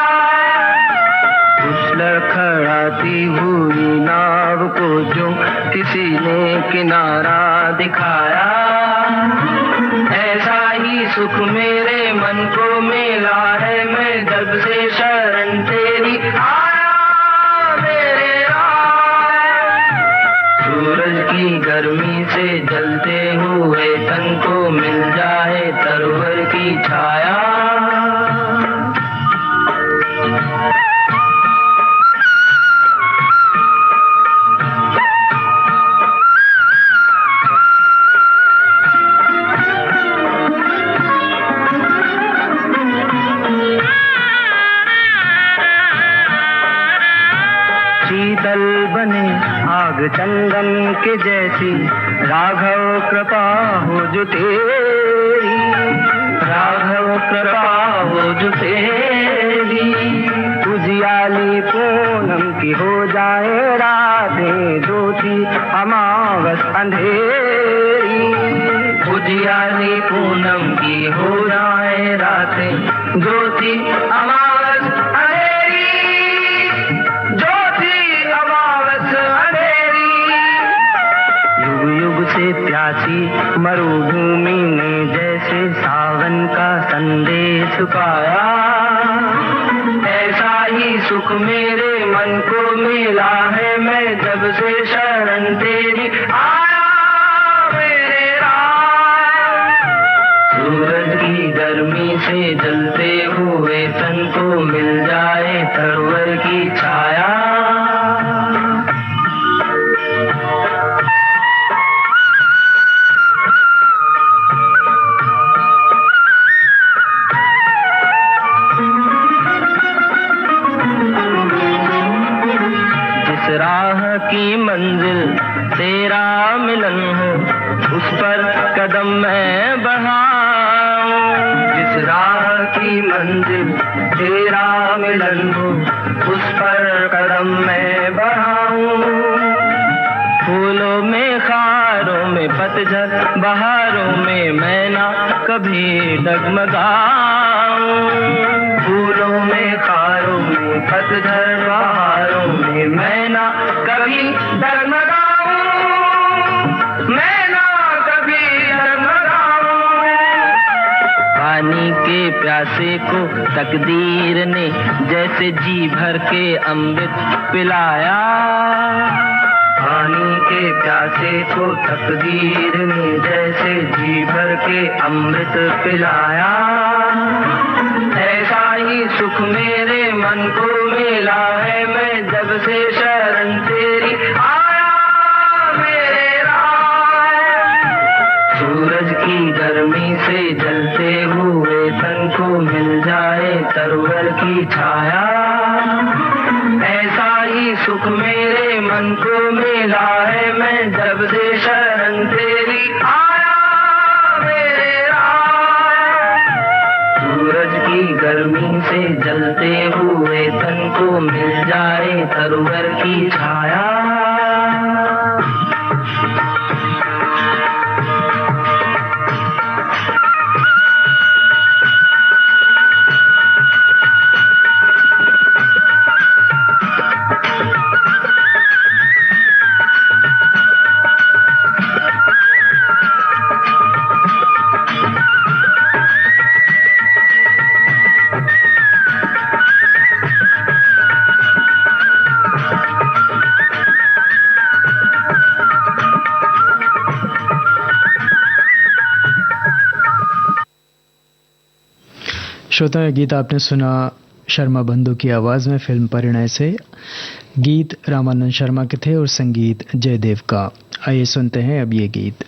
उस लड़खड़ाती हुई नाव को जो किसी ने किनारा दिखाया। ऐसा ही सुख मेरे मन को मिला है, मैं जब से शरण तेरी आया मेरे राम। सूरज की गर्मी से जलते हुए तन को मिल जाए तरवर की छाया। शीतल बने आग चंदन के जैसी, राघव कृपा हो जो तेरी, राघव कृपा हो जो तेरी। उजियाली पूनम की हो जाए रातें, जो थी अमावस अंधेरी। उजियाली पूनम की हो जाए रातें, जो थी अमावस अंधेरी, जो थी अमावस अंधेरी। युग युग से प्यासी मरुभूमि ने जैसे सावन का संदेश पाया। ऐसा ही सुख मेरे मन को मिला है, मैं जब से शरण तेरी आया मेरे राम। सूरज की गर्मी से जलते हुए तन को मिल जाए तरवर की छाया। जिस राह की मंजिल तेरा मिलन हो, उस पर कदम मैं बढ़ाऊं। जिस राह की मंजिल तेरा मिलन हो, उस पर कदम मैं बढ़ाऊं। फूलों में खारों में पतझड़, बहारों में मैं ना कभी डगमगाऊं। फूलों में खारों में पतझड़, बहारों में मैं ना कभी डगमगाऊं, मैं ना कभी डगमगाऊं। पानी के प्यासे को तकदीर ने जैसे जी भर के अमृत पिलाया। पानी के प्यासे को तकदीर ने जैसे जी भर के अमृत पिलाया। ऐसा ही सुख मेरे मन को मिला है, मैं जब से शरण तेरी आया मेरे राम। सूरज की गर्मी से जलते हुए तन को मिल जाए तरवर की छाया। ऐसा ही सुख मेरे मन को मिला है, मैं जब से शरण तेरी आया मेरे राम। सूरज की गर्मी से जलते हुए तन को मिल जाए तरवर की छाया। श्रोताओं, ये गीत आपने सुना शर्मा बंधु की आवाज़ में फिल्म परिणय से। गीत रामानंद शर्मा के थे और संगीत जयदेव का। आइए सुनते हैं अब ये गीत।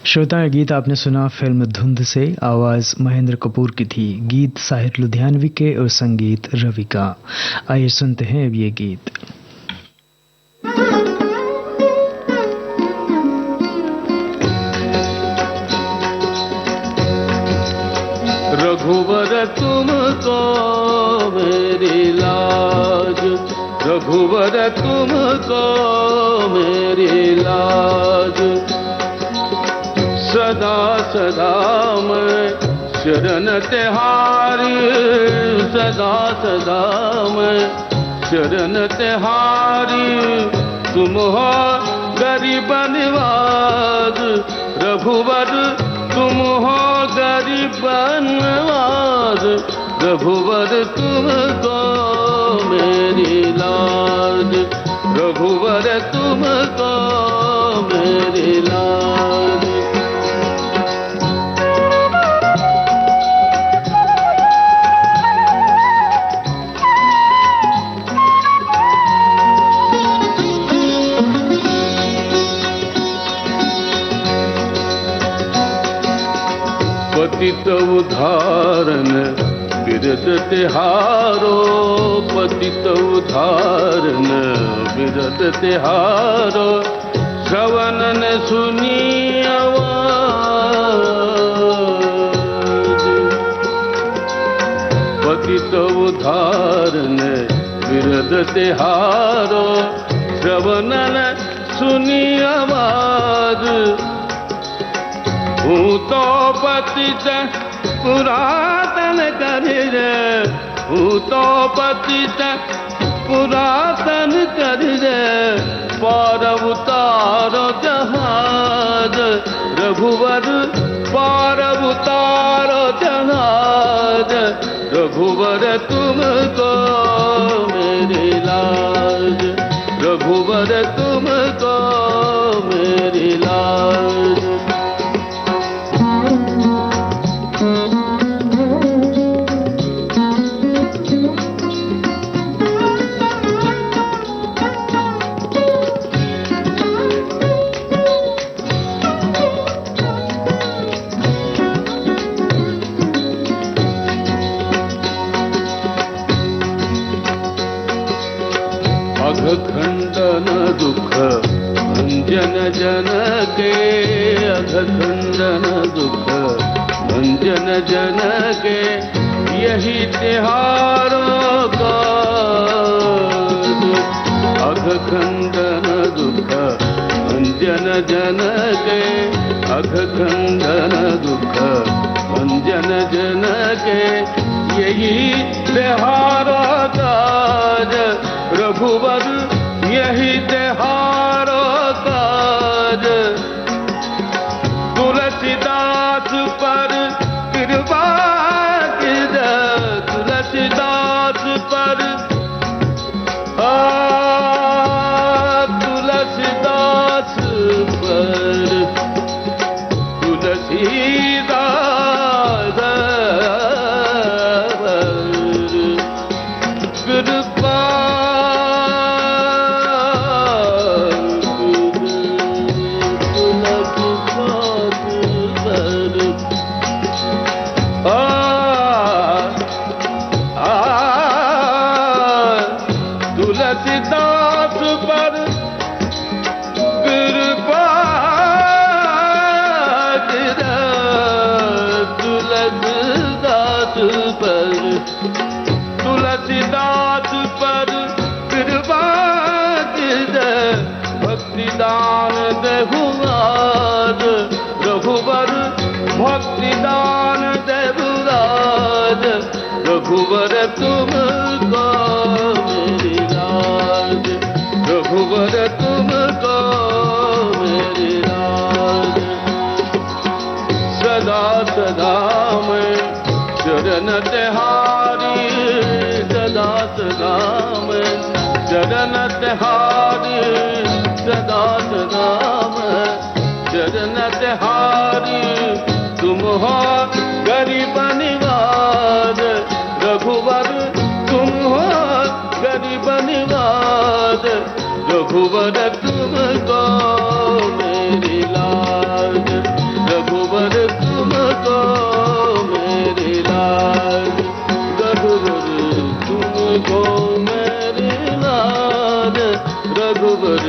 श्रोताएं, गीत आपने सुना फिल्म धुंध से। आवाज महेंद्र कपूर की थी। गीत साहिर लुधियानवी के और संगीत रवि का। आइए सुनते हैं अब ये गीत। रघुवर तुमको मेरी लाज, रघुवर तुमको मेरी लाज, सदा सदा मैं शरण तिहारी, सदा सदा मैं शरण तिहारी। तुम हो गरीब निवाज रघुवर, तुम हो गरीब निवाज रघुवर, तुमको मेरी लाज, रघुवर तुमको मेरी लाज। पतित उद्धारण बिरद तिहारो, पतित उद्धारण बिरद तिहारो। श्रवण सुनी आवाज, तिहारो श्रवणन सुनी आवाज हूँ तो पतित पुरातन करिर हूँ तो पतित पुरातन करिर पार उतारो जहाज रघुवर पार उतारो जहाज रघुवर तुमको मेरी लाज रघुवर तुमको मेरी लाज अघखंडन दुख भंजन जन के अघखंडन दुख भंजन जन के यही तिहारों का अघखंडन दुख भंजन जन के अघखंडन दुख भंजन जन के यही तिहारों का रघुवर यही तिहारो काज तुलसीदास पर कृपा कीज तुलसीदास पर तुलसीदास पर तुलसीदास कृपा तुलसीदास पर कृपा तुलसीदास पर तुलसीदास पर कृपा भक्ति दान देहुराज रघुवर भक्ति दान देहुराज रघुवर तुमको मेरी लाज रघुवर तुमको मेरी लाज सदा सदा मैं चरण तिहारी सदा सदा मैं चरण तिहारी सदा सदा मैं चरण तिहारी तुम हो गरीब निवाज रघुवर तुम हो गरीब निवाज रघुवर तुमको मेरी लाज रघुवर तुमको मेरी लाज रघुवर तुमको मेरी लाज रघुवर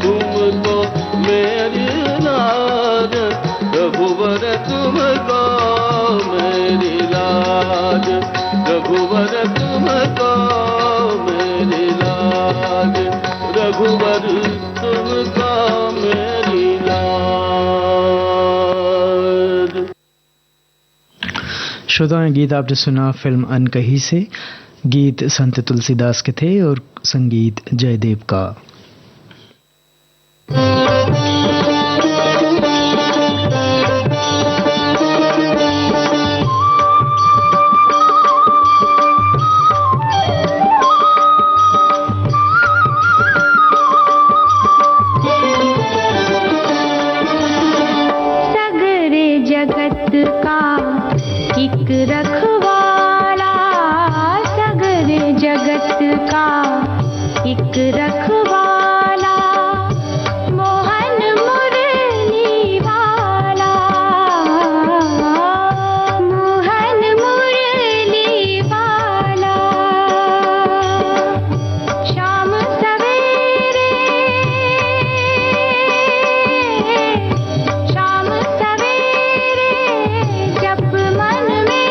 तुमको मेरी लाज रघुवर तुमको मेरी लाज रघुवर तुमको मेरी लाज रघुवर तुमको मेरी लाज। श्रोताओं, गीत आपने सुना फिल्म अनकही से। गीत संत तुलसीदास के थे और संगीत जयदेव का। सगरे जगत का एक रखवाला सगरे जगत का एक रखवाला मोहन मुरली वाला मोहन मुरली वाला शाम सवेरे जप मन में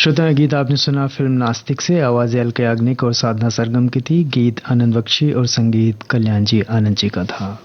श्रोता, गीत आपने सुना फिल्म नास्तिक से। आवाज़ एल के याग्निक और साधना सरगम की थी। गीत आनंद बख्शी और संगीत कल्याण जी आनंद जी का था।